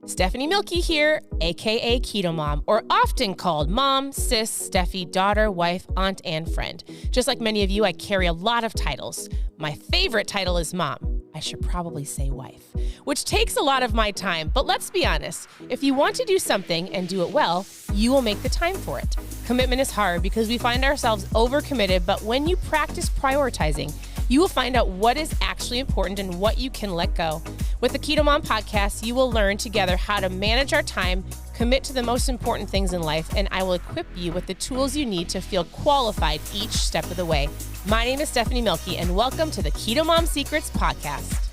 Stephanie Milky here, aka Keto Mom, or often called mom, sis, Steffi, daughter, wife, aunt, and friend. Just like many of you, I carry a lot of titles. My favorite title is mom. I should probably say wife, which takes a lot of my time. But let's be honest, if you want to do something and do it well, you will make the time for it. Commitment is hard because we find ourselves overcommitted, but when you practice prioritizing, you will find out what is actually important and what you can let go. With the Keto Mom podcast, you will learn together how to manage our time, commit to the most important things in life, and I will equip you with the tools you need to feel qualified each step of the way. My name is Stephanie Milky, and welcome to the Keto Mom Secrets podcast.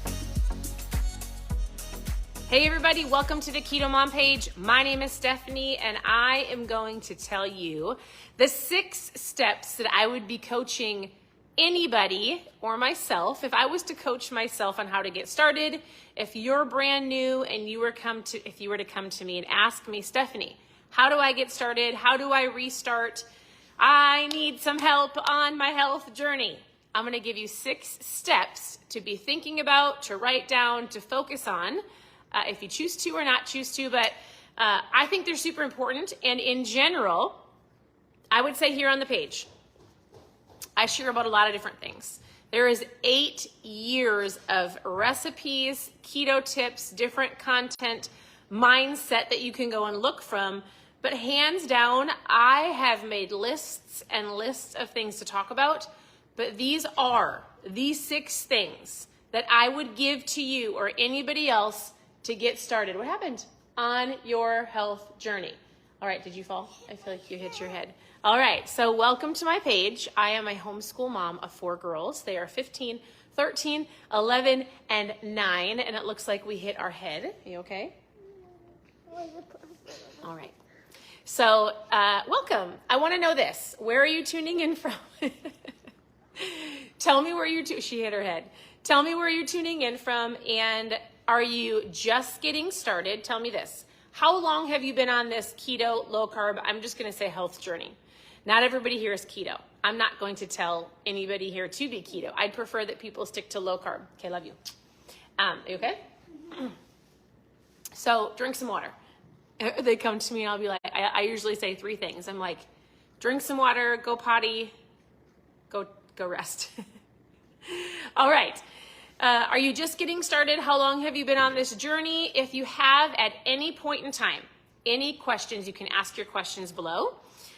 Hey everybody, welcome to the Keto Mom page. My name is Stephanie, and I am going to tell you the 6 steps that I would be coaching anybody or myself if I was to coach myself on how to get started. If you're brand new and if you were to come to me and ask me, Stephanie, how do I get started? How do I restart? I need some help on my health journey. I'm going to give you 6 steps to be thinking about, to write down, to focus on, if you choose to or not choose to. But I think they're super important. And in general, I would say here on the page, I share about a lot of different things. There is 8 years of recipes, keto tips, different content, mindset that you can go and look from. But hands down, I have made lists and lists of things to talk about. But these are these 6 things that I would give to you or anybody else to get started. What happened? On your health journey. All right, did you fall? I feel like you hit your head. All right, so welcome to my page. I am a homeschool mom of 4 girls. They are 15, 13, 11, and 9, and it looks like we hit our head. Are you okay? All right. So welcome. I want to know this. Where are you tuning in from? Tell me where she hit her head. Tell me where you're tuning in from, and are you just getting started? Tell me this. How long have you been on this keto, low carb, I'm just going to say health journey? Not everybody here is keto. I'm not going to tell anybody here to be keto. I'd prefer that people stick to low carb. Okay, love you. Are you okay? So drink some water. They come to me and I'll be like, I usually say 3 things. I'm like, drink some water, go potty, go rest. All right. Are you just getting started? How long have you been on this journey? If you have at any point in time, any questions, you can ask your questions below.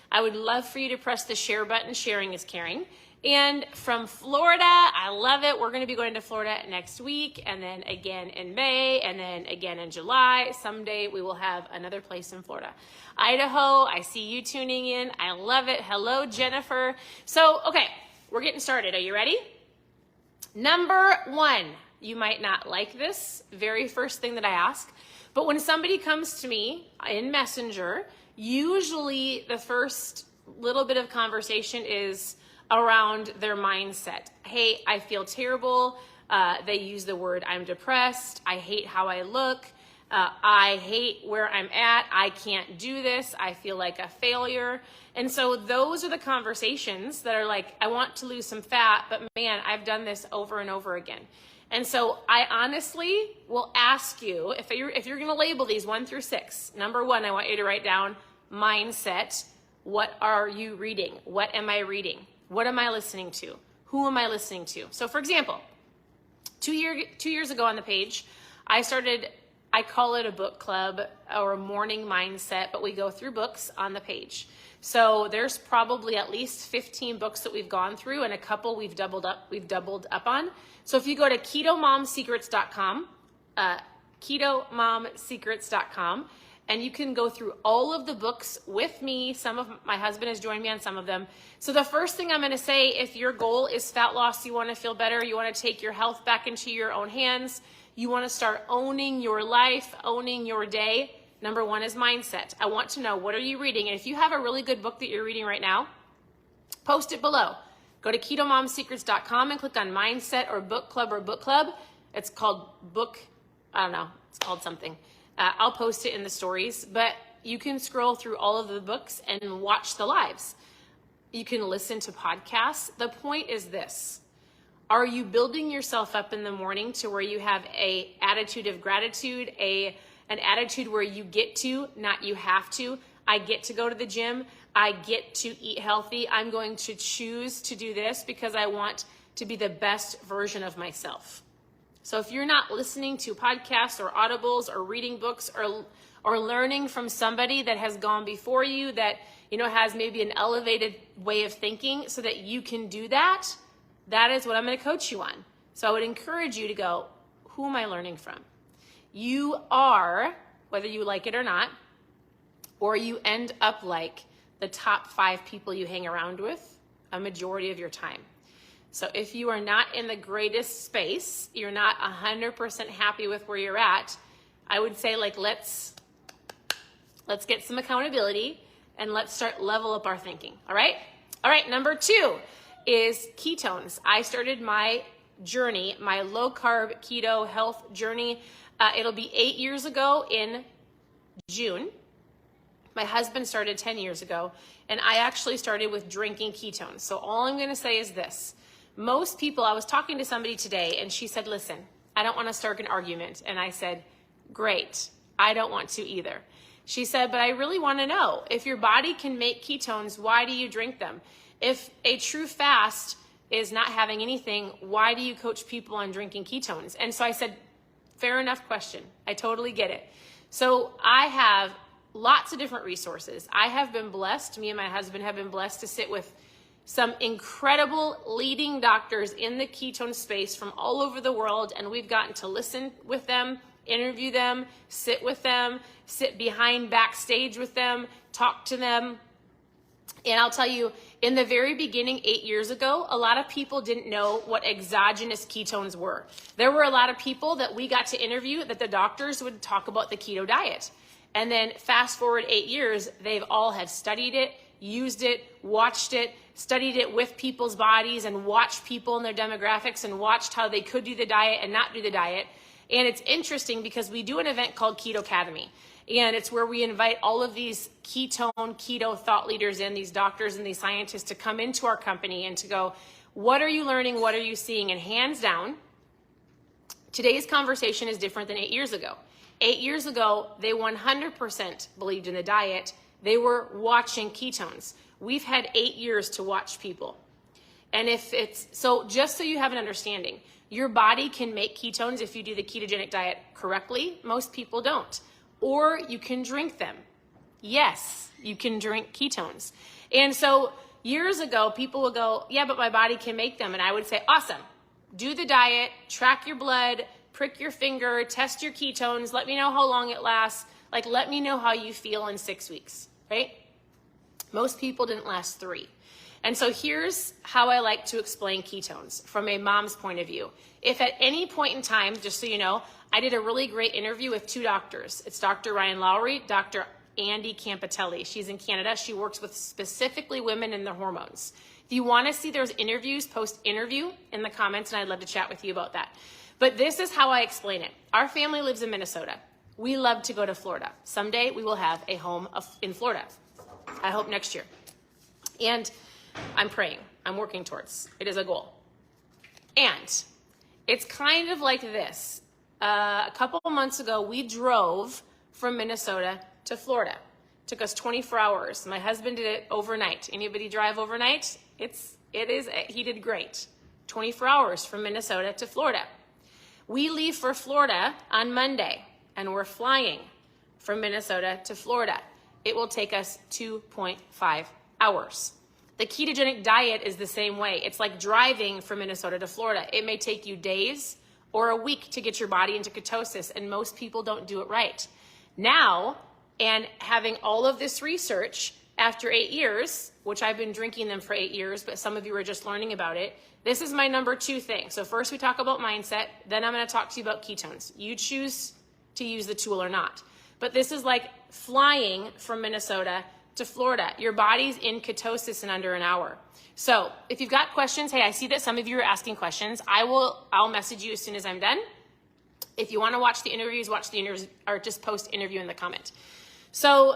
I would love for you to press the share button. Sharing is caring. And from Florida, I love it. We're going to be going to Florida next week, and then again in May, and then again in July. Someday we will have another place in Florida. Idaho, I see you tuning in. I love it. Hello, Jennifer. So, okay, we're getting started. Are you ready? Number 1, you might not like this, very first thing that I ask, but when somebody comes to me in Messenger, usually the first little bit of conversation is around their mindset. Hey, I feel terrible. They use the word, I'm depressed. I hate how I look. I hate where I'm at. I can't do this. I feel like a failure. And so those are the conversations that are like, I want to lose some fat, but man, I've done this over and over again. And so I honestly will ask you, if you're going to label these 1 through 6, number 1, I want you to write down mindset. What are you reading? What am I reading? What am I listening to? Who am I listening to? So for example, 2 years ago on the page, I call it a book club or a morning mindset, but we go through books on the page. So there's probably at least 15 books that we've gone through, and a couple we've doubled up on. So if you go to ketomomsecrets.com, ketomomsecrets.com, and you can go through all of the books with me. My husband has joined me on some of them. So the first thing I'm going to say, if your goal is fat loss, you want to feel better, you want to take your health back into your own hands, you want to start owning your life, owning your day, number 1 is mindset. I want to know, what are you reading? And if you have a really good book that you're reading right now, post it below. Go to ketomomsecrets.com and click on mindset or book club. It's called it's called something. I'll post it in the stories, but you can scroll through all of the books and watch the lives. You can listen to podcasts. The point is this. Are you building yourself up in the morning to where you have a attitude of gratitude, a an attitude where you get to, not you have to. I get to go to the gym. I get to eat healthy. I'm going to choose to do this because I want to be the best version of myself. So if you're not listening to podcasts or audibles or reading books or learning from somebody that has gone before you that, has maybe an elevated way of thinking so that you can do that, that is what I'm going to coach you on. So I would encourage you to go, who am I learning from? You are, whether you like it or not, or you end up like the top 5 people you hang around with a majority of your time. So if you are not in the greatest space, you're not 100% happy with where you're at, I would say let's get some accountability and let's start level up our thinking. All right? All right, number 2 is ketones. I started my journey, my low carb keto health journey. It'll be 8 years ago in June. My husband started 10 years ago, and I actually started with drinking ketones. So all I'm going to say is this. Most people, I was talking to somebody today, and she said, listen, I don't want to start an argument. And I said, great, I don't want to either. She said, but I really want to know, if your body can make ketones, why do you drink them? If a true fast is not having anything, why do you coach people on drinking ketones? And so I said, fair enough question. I totally get it. So I have lots of different resources. I have been blessed, me and my husband have been blessed to sit with some incredible leading doctors in the ketone space from all over the world, and we've gotten to listen with them, interview them, sit with them, sit behind backstage with them, talk to them. And I'll tell you, in the very beginning, 8 years ago, a lot of people didn't know what exogenous ketones were. There were a lot of people that we got to interview that the doctors would talk about the keto diet. And then fast forward 8 years, they've all have studied it, used it, watched it, studied it with people's bodies and watched people and their demographics and watched how they could do the diet and not do the diet. And it's interesting because we do an event called Keto Academy. And it's where we invite all of these keto thought leaders in, these doctors and these scientists to come into our company and to go, what are you learning? What are you seeing? And hands down, today's conversation is different than 8 years ago. 8 years ago, they 100% believed in the diet. They were watching ketones. We've had 8 years to watch people. And so just so you have an understanding, your body can make ketones if you do the ketogenic diet correctly. Most people don't. Or you can drink them. Yes, you can drink ketones. And so years ago, people would go, yeah, but my body can make them. And I would say, awesome. Do the diet, track your blood, prick your finger, test your ketones, let me know how long it lasts. Let me know how you feel in 6 weeks, right? Most people didn't last 3. And so here's how I like to explain ketones from a mom's point of view. If at any point in time, just so you know, I did a really great interview with 2 doctors. It's Dr. Ryan Lowry, Dr. Andy Campitelli. She's in Canada. She works with specifically women and their hormones. If you want to see those interviews, post interview in the comments, and I'd love to chat with you about that. But this is how I explain it. Our family lives in Minnesota. We love to go to Florida. Someday we will have a home in Florida. I hope next year. And I'm praying. I'm working towards. It is a goal. And it's kind of like this. A couple of months ago, we drove from Minnesota to Florida. It took us 24 hours. My husband did it overnight. Anybody drive overnight? He did great. 24 hours from Minnesota to Florida. We leave for Florida on Monday, and we're flying from Minnesota to Florida. It will take us 2.5 hours. The ketogenic diet is the same way. It's like driving from Minnesota to Florida. It may take you days or a week to get your body into ketosis, and most people don't do it right. Now, and having all of this research after 8 years, which I've been drinking them for 8 years, but some of you are just learning about it, this is my number 2 thing. So first we talk about mindset, then I'm going to talk to you about ketones. You choose to use the tool or not. But this is like flying from Minnesota to Florida. Your body's in ketosis in under an hour. So if you've got questions, hey, I see that some of you are asking questions. I'll message you as soon as I'm done. If you want to watch the interviews, or just post interview in the comment. So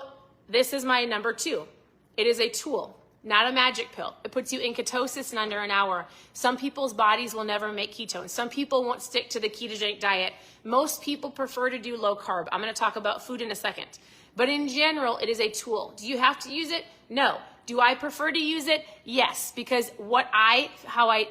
this is my number 2. It is a tool. not a magic pill. It puts you in ketosis in under an hour. Some people's bodies will never make ketones. Some people won't stick to the ketogenic diet. Most people prefer to do low carb. I'm going to talk about food in a second. But in general, it is a tool. Do you have to use it? No. Do I prefer to use it? Yes, because how I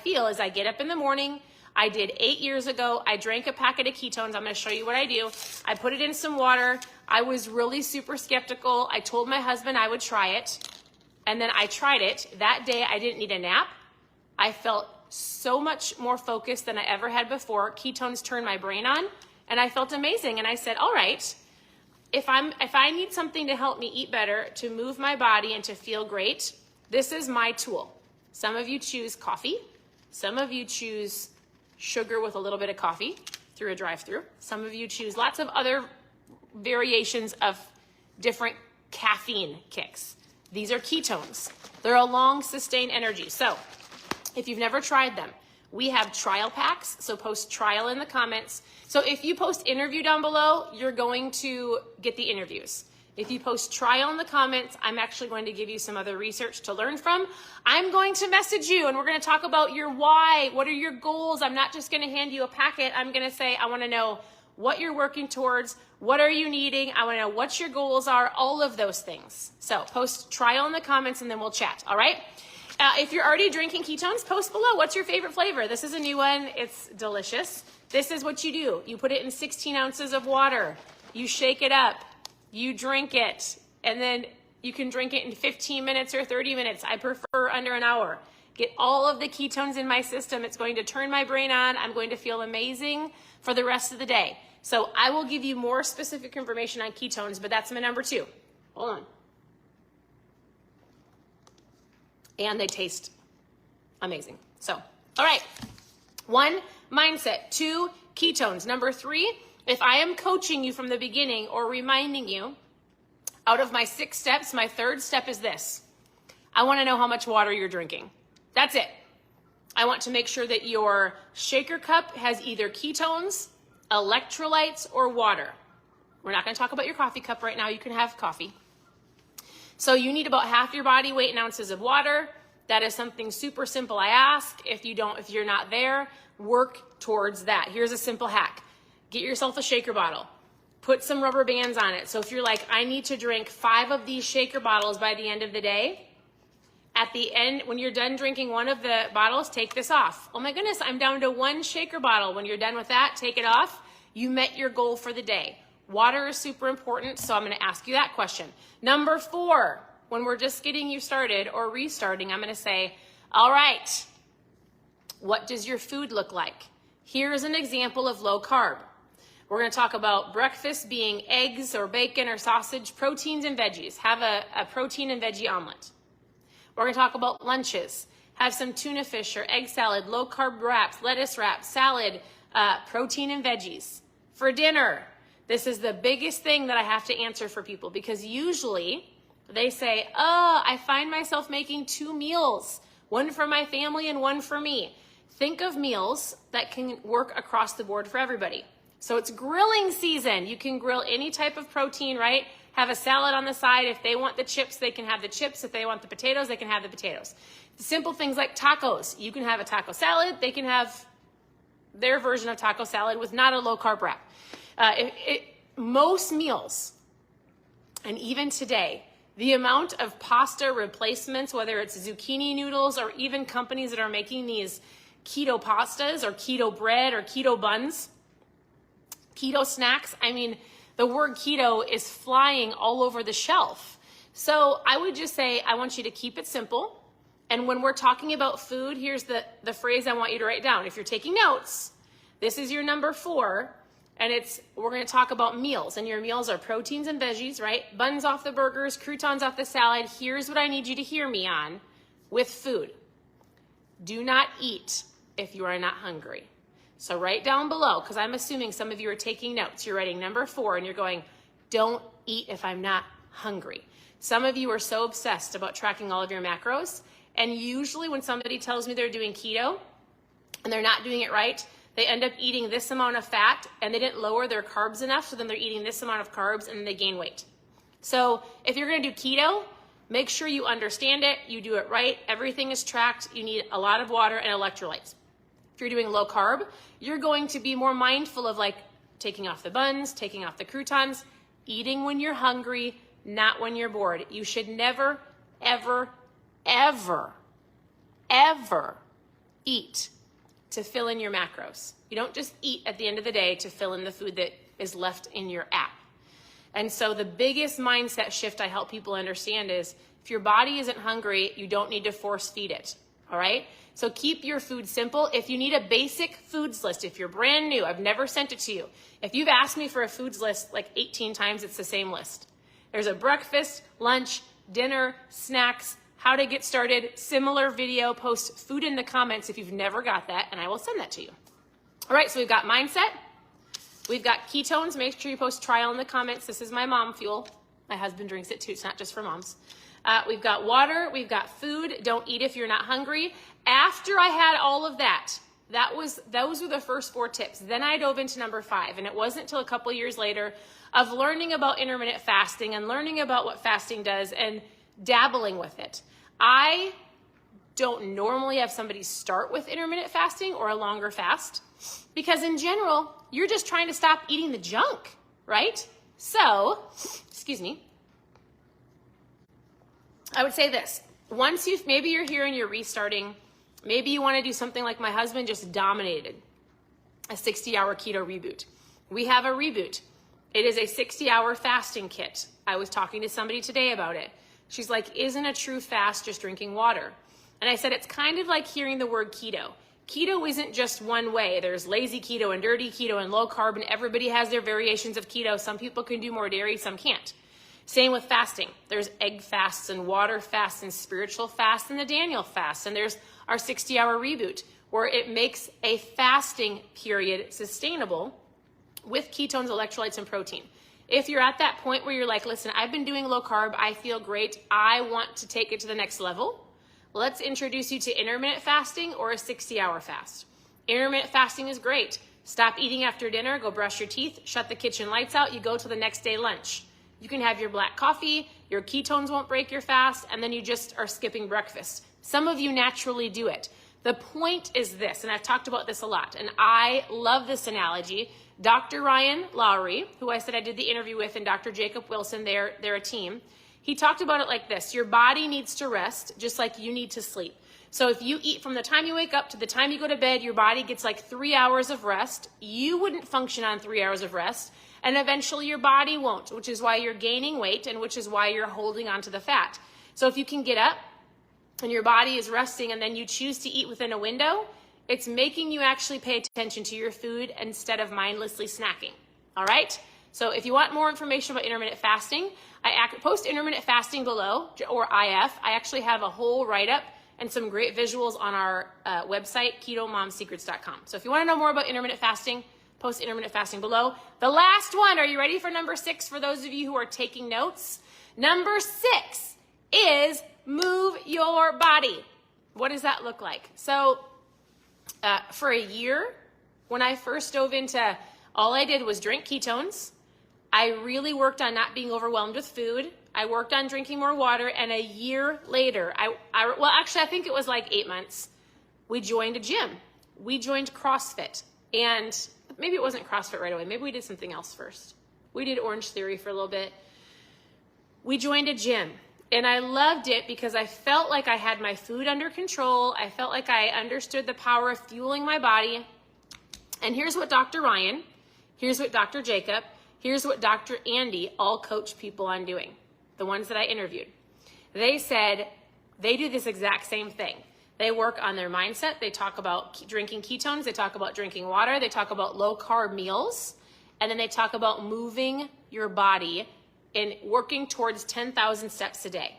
feel is I get up in the morning. I did 8 years ago. I drank a packet of ketones. I'm going to show you what I do. I put it in some water. I was really super skeptical. I told my husband I would try it. And then I tried it. That day, I didn't need a nap. I felt so much more focused than I ever had before. Ketones turned my brain on, and I felt amazing. And I said, all right, if I need something to help me eat better, to move my body and to feel great, this is my tool. Some of you choose coffee. Some of you choose sugar with a little bit of coffee through a drive-through. Some of you choose lots of other variations of different caffeine kicks. These are ketones. They're a long sustained energy. So if you've never tried them, we have trial packs. So post trial in the comments. So if you post interview down below, you're going to get the interviews. If you post trial in the comments, I'm actually going to give you some other research to learn from. I'm going to message you and we're going to talk about your why. What are your goals? I'm not just going to hand you a packet. I'm going to say, I want to know what you're working towards. What are you needing? I want to know what your goals are, all of those things. So post trial in the comments and then we'll chat. All right. If you're already drinking ketones, post below. What's your favorite flavor? This is a new one. It's delicious. This is what you do. You put it in 16 ounces of water. You shake it up. You drink it. And then you can drink it in 15 minutes or 30 minutes. I prefer under an hour. Get all of the ketones in my system. It's going to turn my brain on. I'm going to feel amazing for the rest of the day. So I will give you more specific information on ketones, but that's my number 2. Hold on. And they taste amazing. So, all right. 1, mindset. 2, ketones. Number 3, if I am coaching you from the beginning or reminding you, out of my 6 steps, my 3rd step is this. I want to know how much water you're drinking. That's it. I want to make sure that your shaker cup has either ketones, electrolytes, or water. We're not going to talk about your coffee cup right now. You can have coffee. So you need about half your body weight in ounces of water. That is something super simple I ask. If you're not there, work towards that. Here's a simple hack. Get yourself a shaker bottle. Put some rubber bands on it. So if you're like, I need to drink 5 of these shaker bottles by the end of the day, at the end, when you're done drinking one of the bottles, take this off. Oh my goodness, I'm down to 1 shaker bottle. When you're done with that, take it off. You met your goal for the day. Water is super important, so I'm going to ask you that question. Number 4, when we're just getting you started or restarting, I'm going to say, all right, what does your food look like? Here's an example of low carb. We're going to talk about breakfast being eggs or bacon or sausage, proteins and veggies. Have a protein and veggie omelet. We're going to talk about lunches. Have some tuna fish or egg salad, low carb wraps, lettuce wraps, salad, protein and veggies. For dinner, this is the biggest thing that I have to answer for people because usually they say, oh, I find myself making 2 meals, one for my family and one for me. Think of meals that can work across the board for everybody. So it's grilling season. You can grill any type of protein, right? Have a salad on the side. If they want the chips, they can have the chips. If they want the potatoes, they can have the potatoes. Simple things like tacos. You can have a taco salad. They can have their version of taco salad with not a low carb wrap. Most meals, and even today, the amount of pasta replacements, whether it's zucchini noodles or even companies that are making these keto pastas or keto bread or keto buns, keto snacks, I mean, the word keto is flying all over the shelf. So I would just say, I want you to keep it simple. And when we're talking about food, here's the phrase I want you to write down. If you're taking notes, this is your number 4. And we're going to talk about meals, and your meals are proteins and veggies, right? Buns off the burgers, croutons off the salad. Here's what I need you to hear me on with food. Do not eat if you are not hungry. So write down below, because I'm assuming some of you are taking notes. You're writing number 4, and you're going, don't eat if I'm not hungry. Some of you are so obsessed about tracking all of your macros, and usually when somebody tells me they're doing keto and they're not doing it right, they end up eating this amount of fat and they didn't lower their carbs enough, so then they're eating this amount of carbs and then they gain weight. So if you're going to do keto, Make sure you understand it, you do it right, everything is tracked, you need a lot of water and electrolytes. If you're doing low carb, you're going to be more mindful of like taking off the buns, taking off the croutons, eating when you're hungry, not when you're bored. You should never, ever, ever, ever eat to fill in your macros. You don't just eat at the end of the day to fill in the food that is left in your app. And so the biggest mindset shift I help people understand is if your body isn't hungry, you don't need to force feed it, all right? So keep your food simple. If you need a basic foods list, if you're brand new, I've never sent it to you. If you've asked me for a foods list like 18 times, it's the same list. There's a breakfast, lunch, dinner, snacks, how to get started, similar video, post food in the comments if you've never got that, and I will send that to you. All right, so we've got mindset. We've got ketones. Make sure you post trial in the comments. This is my mom fuel. My husband drinks it too. It's not just for moms. We've got water. We've got food. Don't eat if you're not hungry. After I had all of that, those were the first 4 tips. Then I dove into number 5, and it wasn't until a couple years later of learning about intermittent fasting and learning about what fasting does and dabbling with it. I don't normally have somebody start with intermittent fasting or a longer fast because in general, you're just trying to stop eating the junk, right? So, excuse me. I would say this, maybe you're here and you're restarting, maybe you want to do something like my husband just dominated, a 60-hour keto reboot. We have a reboot. It is a 60-hour fasting kit. I was talking to somebody today about it. She's like, isn't a true fast just drinking water? And I said, it's kind of like hearing the word keto. Keto isn't just one way. There's lazy keto and dirty keto and low carb, and everybody has their variations of keto. Some people can do more dairy, some can't. Same with fasting. There's egg fasts and water fasts and spiritual fasts and the Daniel fast. And there's our 60-hour reboot where it makes a fasting period sustainable with ketones, electrolytes, and protein. If you're at that point where you're like, listen, I've been doing low carb, I feel great, I want to take it to the next level, let's introduce you to intermittent fasting or a 60-hour fast. Intermittent fasting is great. Stop eating after dinner, go brush your teeth, shut the kitchen lights out, you go to the next day lunch. You can have your black coffee, your ketones won't break your fast, and then you just are skipping breakfast. Some of you naturally do it. The point is this, and I've talked about this a lot, and I love this analogy. Dr. Ryan Lowry, who I said I did the interview with, and Dr. Jacob Wilson, they're a team. He talked about it like this. Your body needs to rest just like you need to sleep. So if you eat from the time you wake up to the time you go to bed, your body gets like 3 hours of rest. You wouldn't function on 3 hours of rest, and eventually your body won't, which is why you're gaining weight and which is why you're holding on to the fat. So if you can get up and your body is resting and then you choose to eat within a window, it's making you actually pay attention to your food instead of mindlessly snacking, all right? So if you want more information about intermittent fasting, I post intermittent fasting below, or IF. I actually have a whole write-up and some great visuals on our website, ketomomsecrets.com. So if you want to know more about intermittent fasting, post intermittent fasting below. The last one, are you ready for number 6 for those of you who are taking notes? Number 6 is move your body. What does that look like? So for a year, when I first dove into, all I did was drink ketones. I really worked on not being overwhelmed with food. I worked on drinking more water, and a year later, I think it was like 8 months, we joined a gym. We joined CrossFit, and maybe it wasn't CrossFit right away. Maybe we did something else first. We did Orange Theory for a little bit. We joined a gym, and I loved it because I felt like I had my food under control. I felt like I understood the power of fueling my body. And here's what Dr. Ryan, here's what Dr. Jacob, here's what Dr. Andy all coach people on doing, the ones that I interviewed. They said they do this exact same thing. They work on their mindset. They talk about drinking ketones. They talk about drinking water. They talk about low carb meals. And then they talk about moving your body and working towards 10,000 steps a day.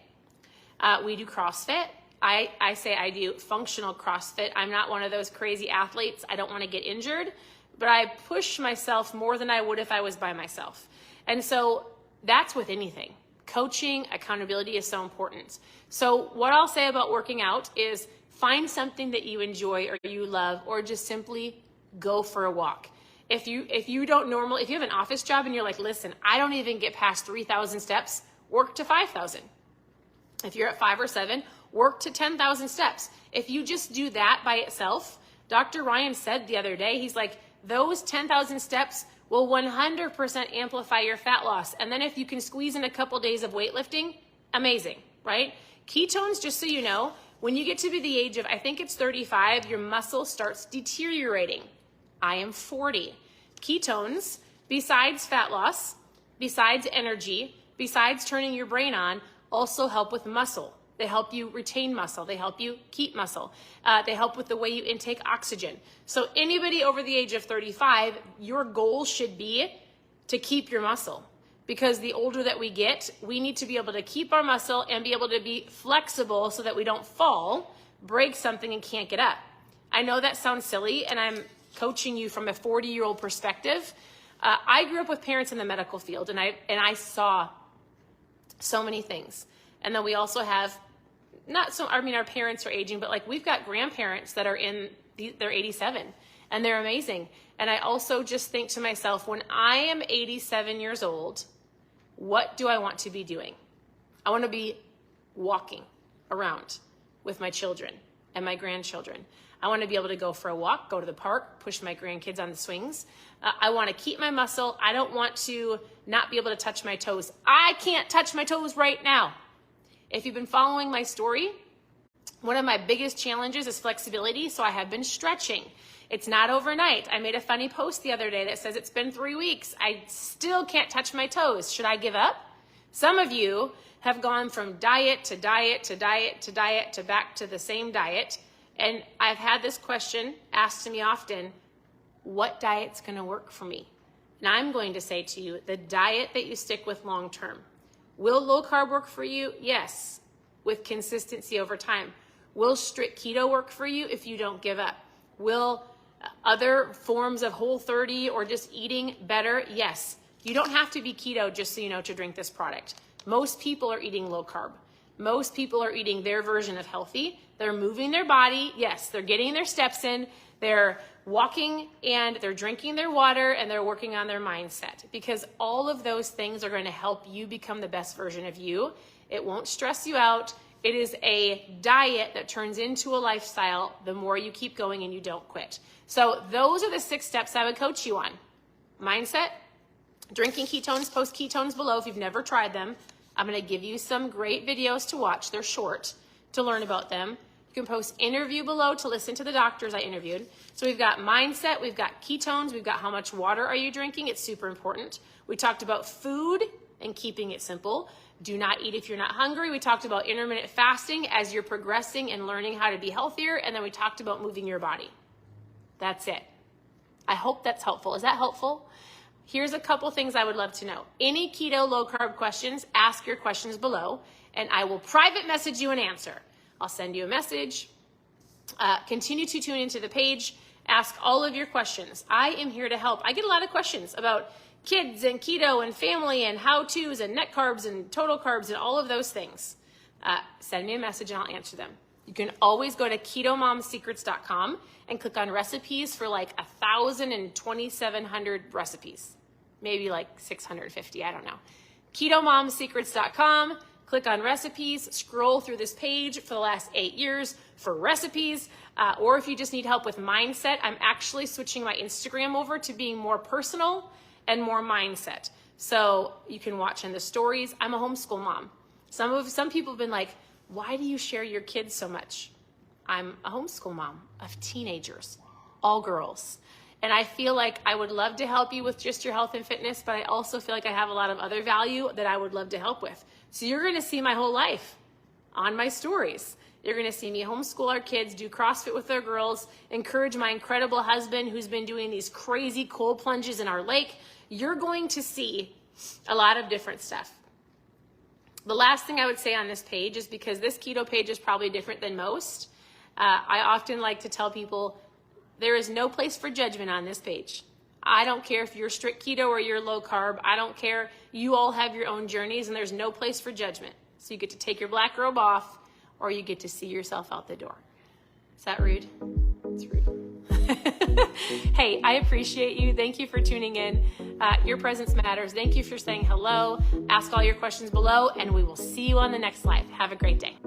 We do CrossFit. I say I do functional CrossFit. I'm not one of those crazy athletes. I don't want to get injured, but I push myself more than I would if I was by myself. And so that's with anything. Coaching, accountability is so important. So what I'll say about working out is find something that you enjoy or you love, or just simply go for a walk. If you have an office job and you're like, listen, I don't even get past 3,000 steps, work to 5,000. If you're at 5 or 7, work to 10,000 steps. If you just do that by itself, Dr. Ryan said the other day, he's like, those 10,000 steps will 100% amplify your fat loss. And then if you can squeeze in a couple days of weightlifting, amazing, right? Ketones, just so you know, when you get to be the age of, I think it's 35, your muscle starts deteriorating. I am 40. Ketones, besides fat loss, besides energy, besides turning your brain on, also help with muscle. They help you retain muscle. They help you keep muscle. They help with the way you intake oxygen. So anybody over the age of 35, your goal should be to keep your muscle. Because the older that we get, we need to be able to keep our muscle and be able to be flexible so that we don't fall, break something, and can't get up. I know that sounds silly, and I'm coaching you from a 40-year-old perspective. I grew up with parents in the medical field, and I saw so many things. And then we also have our parents are aging, but like we've got grandparents that are they're 87 and they're amazing. And I also just think to myself, when I am 87 years old, what do I want to be doing? I want to be walking around with my children and my grandchildren. I want to be able to go for a walk, go to the park, push my grandkids on the swings. I want to keep my muscle. I don't want to not be able to touch my toes. I can't touch my toes right now. If you've been following my story, one of my biggest challenges is flexibility, so I have been stretching. It's not overnight. I made a funny post the other day that says it's been 3 weeks. I still can't touch my toes. Should I give up? Some of you have gone from diet to diet to diet to diet to back to the same diet, and I've had this question asked to me often, what diet's going to work for me? And I'm going to say to you, the diet that you stick with long term. Will low carb work for you? Yes, with consistency over time. Will strict keto work for you if you don't give up? Will other forms of Whole30 or just eating better? Yes. You don't have to be keto just so you know to drink this product. Most people are eating low carb. Most people are eating their version of healthy. They're moving their body. Yes, they're getting their steps in. They're walking and they're drinking their water and they're working on their mindset, because all of those things are going to help you become the best version of you. It won't stress you out. It is a diet that turns into a lifestyle the more you keep going and you don't quit. So those are the 6 steps I would coach you on. Mindset, drinking ketones, post ketones below if you've never tried them. I'm going to give you some great videos to watch. They're short to learn about them. You can post interview below to listen to the doctors I interviewed. So we've got mindset, we've got ketones, we've got how much water are you drinking. It's super important. We talked about food and keeping it simple. Do not eat if you're not hungry. We talked about intermittent fasting as you're progressing and learning how to be healthier. And then we talked about moving your body. That's it. I hope that's helpful. Is that helpful? Here's a couple things I would love to know. Any keto low carb questions, ask your questions below and I will private message you an answer. I'll send you a message. Continue to tune into the page. Ask all of your questions. I am here to help. I get a lot of questions about kids and keto and family and how-tos and net carbs and total carbs and all of those things. Send me a message and I'll answer them. You can always go to ketomomsecrets.com and click on recipes for like 1,2,700 recipes. Maybe like 650, I don't know. ketomomsecrets.com. Click on recipes, scroll through this page for the last 8 years for recipes, or if you just need help with mindset, I'm actually switching my Instagram over to being more personal and more mindset. So you can watch in the stories. I'm a homeschool mom. Some people have been like, why do you share your kids so much? I'm a homeschool mom of teenagers, all girls. And I feel like I would love to help you with just your health and fitness, but I also feel like I have a lot of other value that I would love to help with. So you're going to see my whole life on my stories. You're going to see me homeschool our kids, do CrossFit with our girls, encourage my incredible husband who's been doing these crazy cold plunges in our lake. You're going to see a lot of different stuff. The last thing I would say on this page is, because this keto page is probably different than most, I often like to tell people there is no place for judgment on this page. I don't care if you're strict keto or you're low carb. I don't care. You all have your own journeys and there's no place for judgment. So you get to take your black robe off or you get to see yourself out the door. Is that rude? It's rude. Hey, I appreciate you. Thank you for tuning in. Your presence matters. Thank you for saying hello. Ask all your questions below, and we will see you on the next live. Have a great day.